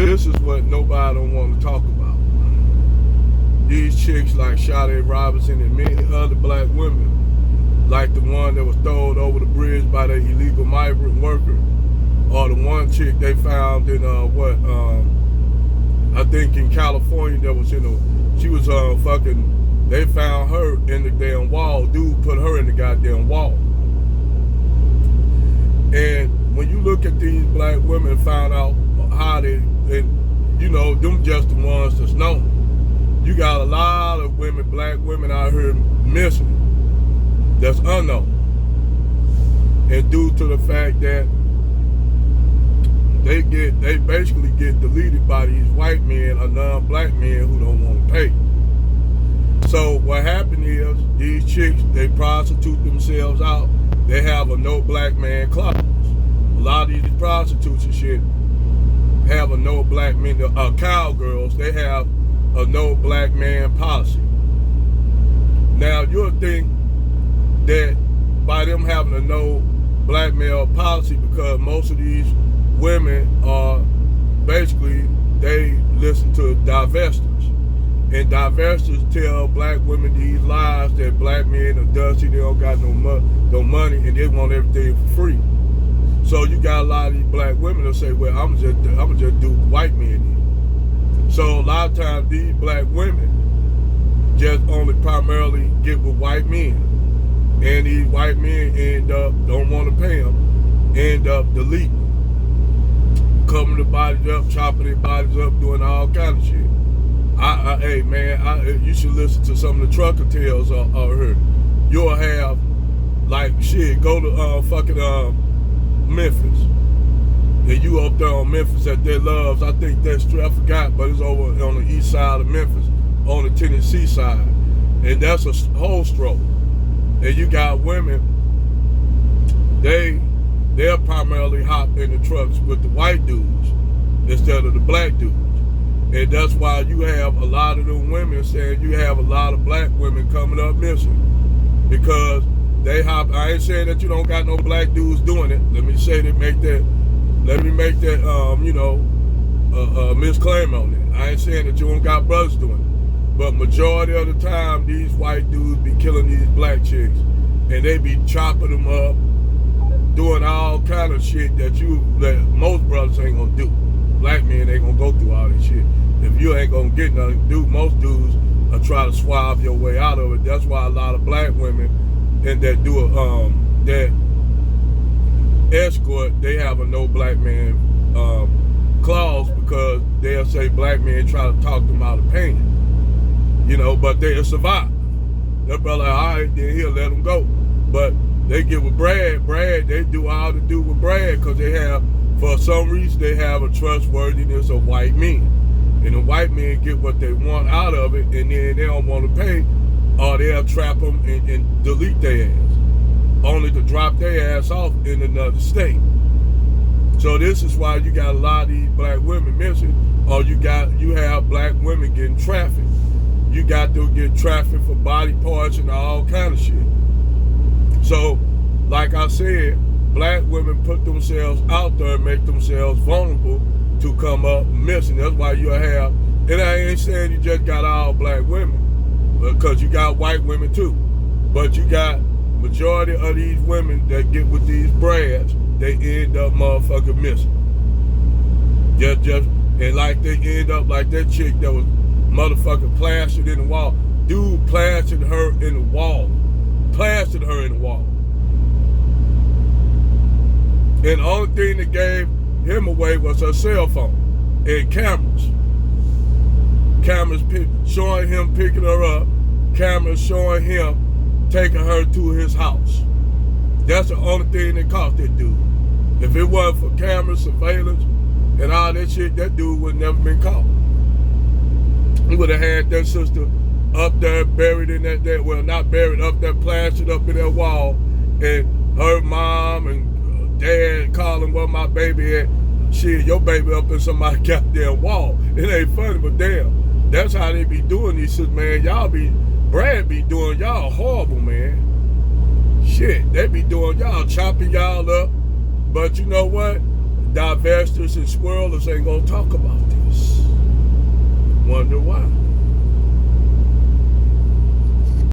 this is what nobody don't want to talk about. These chicks like Sade Robinson and many other black women, like the one that was thrown over the bridge by the illegal migrant worker, or the one chick they found in I think in California that was she was they found her in the damn wall. Dude put her in the goddamn wall. And when you look at these black women, find out how them just the ones that's known. You got a lot of women, black women out here missing that's unknown. And due to the fact that they basically get deleted by these white men or non-black men who don't want to pay. So what happened is these chicks, they prostitute themselves out. They have a no black man clause. A lot of these prostitutes and shit have a no black man, cowgirls, they have a no black man policy. Now you'll think that by them having a no black male policy, because most of these women are basically, they listen to divestors. And divestors tell black women these lies that black men are dusty, they don't got no money, and they want everything for free. So you got a lot of these black women that say, well, I'm just do white men in. So a lot of times these black women just only primarily get with white men. And these white men end up, don't want to pay them, end up deleting. Covering the bodies up, chopping their bodies up, doing all kinds of shit. Hey man, you should listen to some of the trucker tales out here. You'll have, like, shit, go to Memphis. And you up there on Memphis at their Loves. I think that street, I forgot, but it's over on the east side of Memphis, on the Tennessee side. And that's a whole stroke. And you got women, they'll primarily hop in the trucks with the white dudes instead of the black dudes. And that's why you have a lot of them women saying you have a lot of black women coming up missing. Because they hop, I ain't saying that you don't got no black dudes doing it. Let me make that misclaim on it. I ain't saying that you don't got brothers doing it. But majority of the time, these white dudes be killing these black chicks. And they be chopping them up, doing all kind of shit that most brothers ain't gonna do. Black men ain't gonna go through all this shit. If you ain't gonna get nothing, most dudes are try to swab your way out of it. That's why a lot of black women and that do that escort, they have a no black man clause, because they'll say black men try to talk them out of paying. But they'll survive. That brother, all right, then he'll let them go. But they get with Brad, they do all to do with Brad, because they have, for some reason, they have a trustworthiness of white men. And the white men get what they want out of it, and then they don't want to pay, or they'll trap them and delete their ass, only to drop their ass off in another state. So this is why you got a lot of these black women missing, or you have black women getting trafficked. You got to get trafficked for body parts and all kind of shit. So, like I said, black women put themselves out there and make themselves vulnerable to come up missing. That's why you have, and I ain't saying you just got all black women, because you got white women too. But you got majority of these women that get with these brads, they end up motherfucking missing. And like they end up like that chick that was motherfucking plastered in the wall. Dude plastered her in the wall. And the only thing that gave him away was her cell phone and cameras. Cameras showing him picking her up. Cameras showing him taking her to his house. That's the only thing that caught that dude. If it wasn't for camera surveillance and all that shit, that dude would never been caught. He would have had that sister up there buried in that, well, not buried, up there plastered up in that wall, and her mom and dad calling where my baby at. Shit, your baby up in somebody's goddamn wall. It ain't funny, but damn, that's how they be doing these shit, man. Brad be doing y'all horrible, man. Shit, they be doing y'all, chopping y'all up. But you know what? divestors and squirrelers ain't gonna talk about this.